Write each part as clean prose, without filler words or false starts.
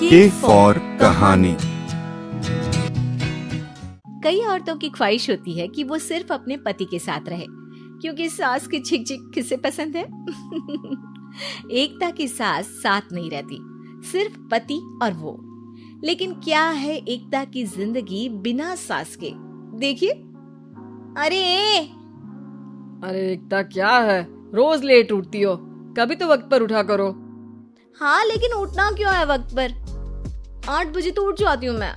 के फॉर कहानी। कई औरतों की ख्वाहिश होती है कि वो सिर्फ अपने पति के साथ रहे, क्योंकि सास की झिक झिक किसे पसंद है। एकता की सास साथ नहीं रहती, सिर्फ पति और वो। लेकिन क्या है एकता की जिंदगी बिना सास के? देखिए। अरे एकता, क्या है रोज लेट उठती हो? कभी तो वक्त पर उठा करो। हाँ, लेकिन उठना क्यों है वक्त पर? 8 बजे तो उठ जाती हूँ मैं।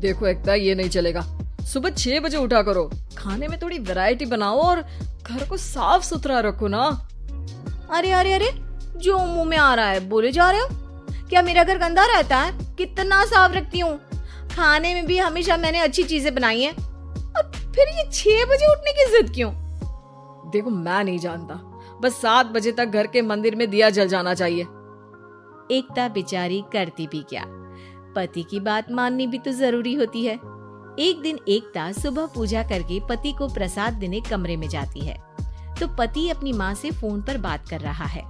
देखो एकता, ये नहीं चलेगा। सुबह 6 बजे उठा करो। खाने में थोड़ी वैरायटी बनाओ और घर को साफ सुथरा रखो ना। अरे, जो मुंह में आ रहा है बोले जा रहे हो। क्या मेरा घर गंदा रहता है? कितना साफ रखती हूँ। खाने में भी हमेशा मैंने अच्छी चीजें बनाई हैं। अब फिर ये 6 बजे उठने की जिद क्यों? देखो, मैं नहीं जानता, बस 7 बजे तक घर के मंदिर में दिया जल जाना चाहिए। एकता बेचारी करती भी क्या, पति की बात माननी भी तो जरूरी होती है। एक दिन एकता सुबह पूजा करके पति को प्रसाद देने कमरे में जाती है, तो पति अपनी माँ से फोन पर बात कर रहा है।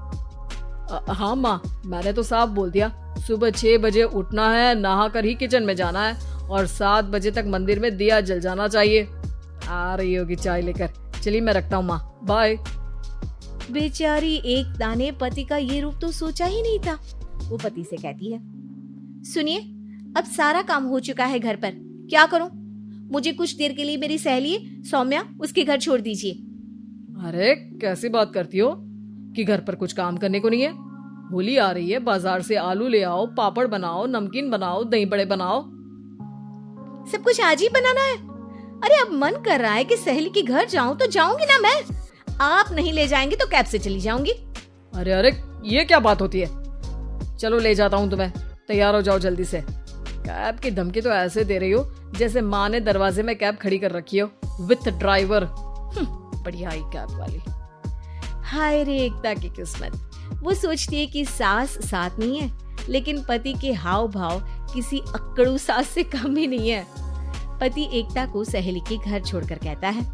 हाँ माँ, मैंने तो साफ बोल दिया, सुबह 6 बजे उठना है, नहा कर ही किचन में जाना है और 7 बजे तक मंदिर में दिया जल जाना चाहिए। आ रही होगी चाय लेकर। चलिए मैं रखता हूँ माँ, बाय। बेचारी एकता ने पति का ये रूप तो सोचा ही नहीं था। वो पति से कहती है, सुनिए, अब सारा काम हो चुका है घर पर, क्या करूं? मुझे कुछ देर के लिए मेरी सहेली सौम्या, उसके घर छोड़ दीजिए। अरे कैसी बात करती हो कि घर पर कुछ काम करने को नहीं है? होली आ रही है, बाजार से आलू ले आओ, पापड़ बनाओ, नमकीन बनाओ, दही बड़े बनाओ। सब कुछ आज ही बनाना है? अरे अब मन कर रहा है कि सहेली के घर जाऊं तो जाऊंगी ना मैं। आप नहीं ले जाएंगे तो कैब से चली जाऊंगी। अरे ये क्या बात होती है? चलो ले जाता हूँ तुम्हें, तैयार हो जाओ जल्दी से। कैब की धमकी तो ऐसे दे रही हो जैसे माँ ने दरवाजे में कैब खड़ी कर रखी हो विथ ड्राइवर। बढ़िया ही कैब वाली। हाय रे एकता की किस्मत। वो सोचती है कि सास साथ नहीं है, लेकिन पति के हाव भाव किसी अक्कड़ू सास से कम ही नहीं है। पति एकता को सहेली के घर छोड़कर कहता है,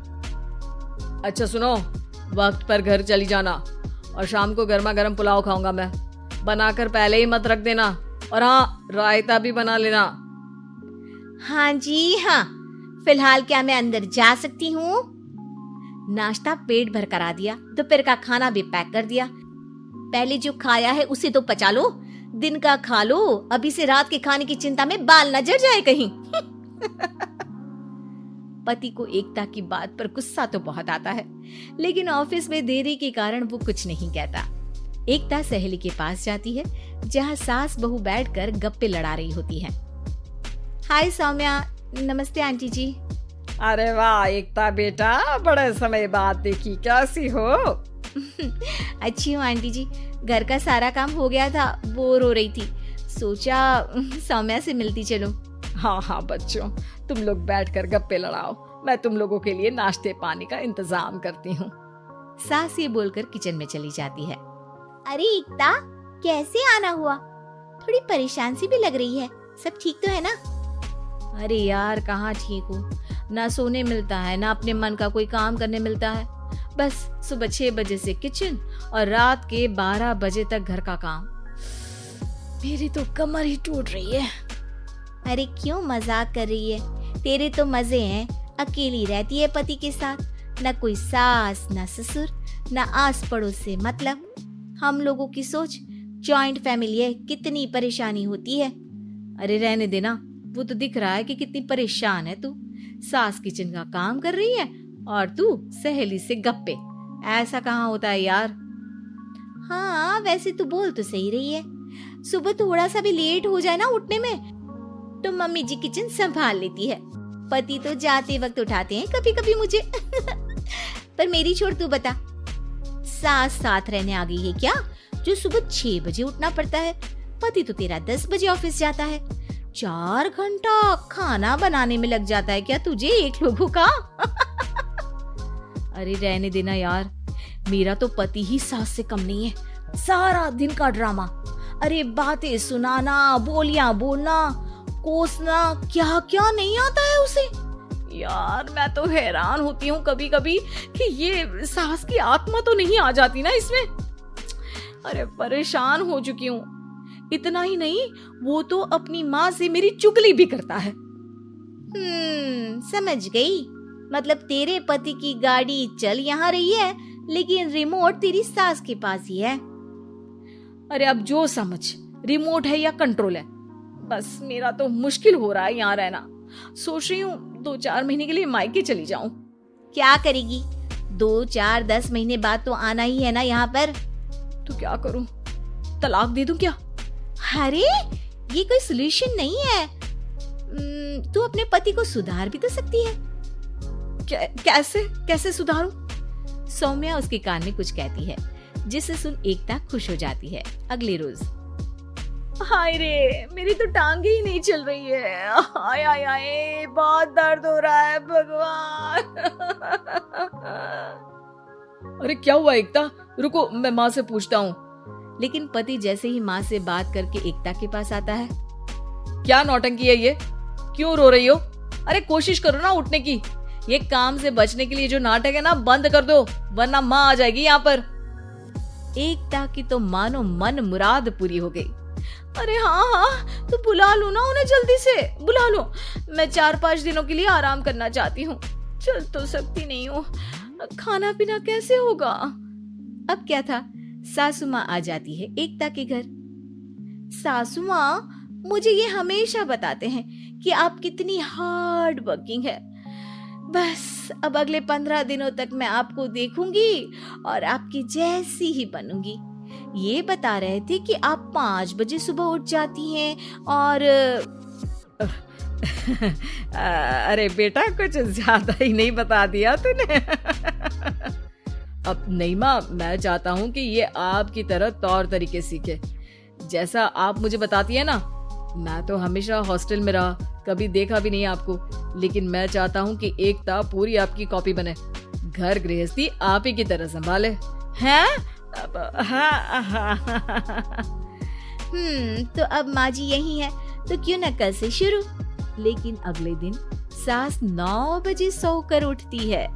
अच्छा सुनो, वक्त पर घर चली जाना और शाम को गर्मा गर्म पुलाव खाऊंगा मैं। बनाकर पहले ही मत रख देना, और हाँ, रायता भी बना लेना। हाँ जी हाँ, फिलहाल क्या मैं अंदर जा सकती हूँ? नाश्ता पेट भर करा दिया, दोपहर का खाना भी पैक कर दिया। पहले जो खाया है उसे तो पचा लो, दिन का खा लो, अभी से रात के खाने की चिंता में बाल न जल जाए कहीं। पति को एकता की बात पर गुस्सा तो बहुत आता है, लेकिन ऑफिस में देरी के कारण वो कुछ नहीं कहता। एकता सहेली के पास जाती है, जहाँ सास बहू बैठकर गप्पे लड़ा रही होती हैं। हाय सौम्या, नमस्ते आंटी जी। अरे वाह एकता बेटा, बड़े समय बाद देखी, कैसी हो? अच्छी हूँ आंटी जी, घर का सारा काम हो गया था, बोर हो रही थी, सोचा सौम्या से मिलती चलूं। हाँ बच्चों, तुम लोग बैठकर गप्पे लड़ाओ, मैं तुम लोगों के लिए नाश्ते पानी का इंतजाम करती हूँ। सास ये बोलकर किचन में चली जाती है। अरे एकता, कैसे आना हुआ? थोड़ी परेशान सी भी लग रही है, सब ठीक तो है ना? अरे यार, कहाँ ठीक हूँ, ना सोने मिलता है, ना अपने मन का कोई काम करने मिलता है। बस सुबह 6 बजे से किचन और रात के 12 बजे तक घर का काम। मेरी तो कमर ही टूट रही है। अरे क्यों मजाक कर रही है? तेरे तो मजे हैं, अकेली रहती है पति के साथ, न कोई सास न ससुर, न आस पड़ोस से मतलब। हम लोगों की सोच, जॉइंट फैमिली है, कितनी परेशानी होती है। अरे रहने देना, वो तो दिख रहा है कि कितनी परेशान है तू। सास किचन का काम कर रही है और तू सहेली से गप्पे। ऐसा कहाँ होता है यार? हाँ वैसे तू बोल तो सही रही है, सुबह थोड़ा सा भी लेट हो जाए ना उठने में तो मम्मी जी किचन संभाल लेती है। पति तो जाते वक्त उठाते हैं कभी कभी मुझे। पर मेरी छोड़, तू बता, सास साथ रहने आ गई है क्या, जो सुबह 6 बजे उठना पड़ता है? पति तो तेरा 10 बजे ऑफिस जाता है, 4 घंटा खाना बनाने में लग जाता है क्या तुझे एक लोगों का? अरे रहने देना यार, मेरा तो पति ही सास से कम नहीं है। सारा दिन का ड्रामा, अरे बातें सुनाना, बोलियां बोलना, कोसना, क्या क्या नहीं आता है उसे। यार मैं तो हैरान होती हूँ कभी कभी कि ये सास की आत्मा तो नहीं आ जाती ना इसमें। अरे परेशान हो चुकी हूँ। इतना ही नहीं, वो तो अपनी माँ से मेरी चुगली भी करता है। समझ गई। मतलब तेरे पति की गाड़ी चल यहाँ रही है, लेकिन रिमोट तेरी सास के पास ही है। अरे अब जो समझ, रिमोट है या कंट्रोल है, बस मेरा तो मुश्किल हो रहा है यहाँ रहना। सोच रही हूँ 2-4 महीने के लिए मायके चली जाऊं। क्या करेगी? 2-4-10 महीने बाद तो आना ही है ना यहाँ पर। तो क्या करूं? तलाक दे दूं क्या? अरे ये कोई सोल्यूशन नहीं है। तू अपने पति को सुधार भी तो सकती है। कैसे सुधारूं? सौम्या उसके कान में कुछ कहती है, जिसे सुन एकता खुश हो जाती है। अगले रोज, हाय रे, मेरी तो टांगे ही नहीं चल रही है। हाय हाय हाय, बहुत दर्द हो रहा है भगवान। अरे क्या हुआ एकता? रुको, मैं माँ से पूछता हूँ। लेकिन पति जैसे ही माँ से बात करके एकता के पास आता है। क्या नौटंकी है ये? क्यों रो रही हो? अरे कोशिश करो ना उठने की। ये काम से बचने के लिए जो नाटक है ना, बंद कर दो, वरना माँ आ जाएगी यहाँ पर। एकता की तो मानो मन मुराद पूरी हो गई। अरे हाँ, तो बुला लो ना उन्हें, जल्दी से बुला लो। मैं 4-5 दिनों के लिए आराम करना चाहती हूँ। चल तो सकती नहीं हूँ, खाना पीना कैसे होगा? अब क्या था, सासू माँ आ जाती है एकता के घर। सासू माँ मुझे ये हमेशा बताते हैं कि आप कितनी हार्ड वर्किंग है। बस अब अगले 15 दिनों तक मैं आपको देखूंगी और आपकी जैसी ही बनूंगी। ये बता रहे थे कि आप 5 बजे सुबह उठ जाती हैं और अरे बेटा, कुछ ज्यादा ही नहीं बता दिया तूने। अब नहीं माँ, मैं चाहता हूँ कि ये आपकी तरह तौर तरीके सीखे, जैसा आप मुझे बताती है ना। मैं तो हमेशा हॉस्टल में रहा, कभी देखा भी नहीं आपको, लेकिन मैं चाहता हूँ कि एकता पूरी आपकी कॉपी बने, घर गृहस्थी आप ही की तरह संभाले। हैं? तो अब माँ जी यही है, तो क्यों न कल से शुरू। लेकिन अगले दिन सास 9 बजे सोकर उठती है।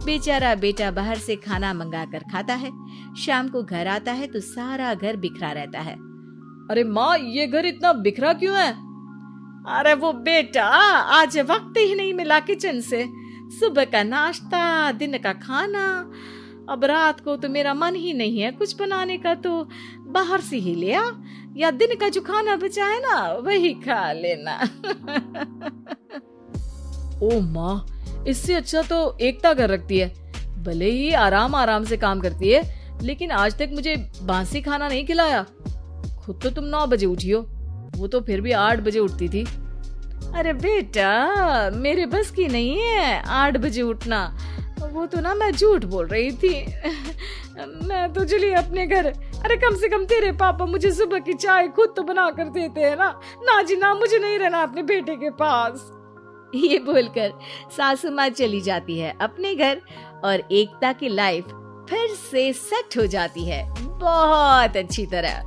बेचारा बेटा बाहर से खाना मंगा कर खाता है। शाम को घर आता है तो सारा घर बिखरा रहता है। अरे माँ, ये घर इतना बिखरा क्यों है? अरे वो बेटा, आज वक्त ही नहीं मिला किचन से। सुबह का नाश्ता, दिन का खाना, अब रात को तो मेरा मन ही नहीं है कुछ बनाने का, तो बाहर से ही ले आ, या दिन का जो खाना बचा है ना वही खा लेना। ओ माँ, इससे अच्छा तो एकता घर रखती है। भले ही आराम आराम से काम करती है, लेकिन आज तक मुझे बासी खाना नहीं खिलाया। खुद तो तुम 9 बजे उठी हो, वो तो फिर भी 8 बजे उठती थी। अरे बेटा, मेरे बस की नहीं है 8 बजे उठना। वो तो ना मैं झूठ बोल रही थी। मैं तो चली अपने घर। अरे कम से कम तेरे पापा मुझे सुबह की चाय खुद तो बना कर देते हैं ना। ना जी ना, मुझे नहीं रहना अपने बेटे के पास। ये बोलकर सासू माँ चली जाती है अपने घर और एकता की लाइफ फिर से सेट हो जाती है बहुत अच्छी तरह।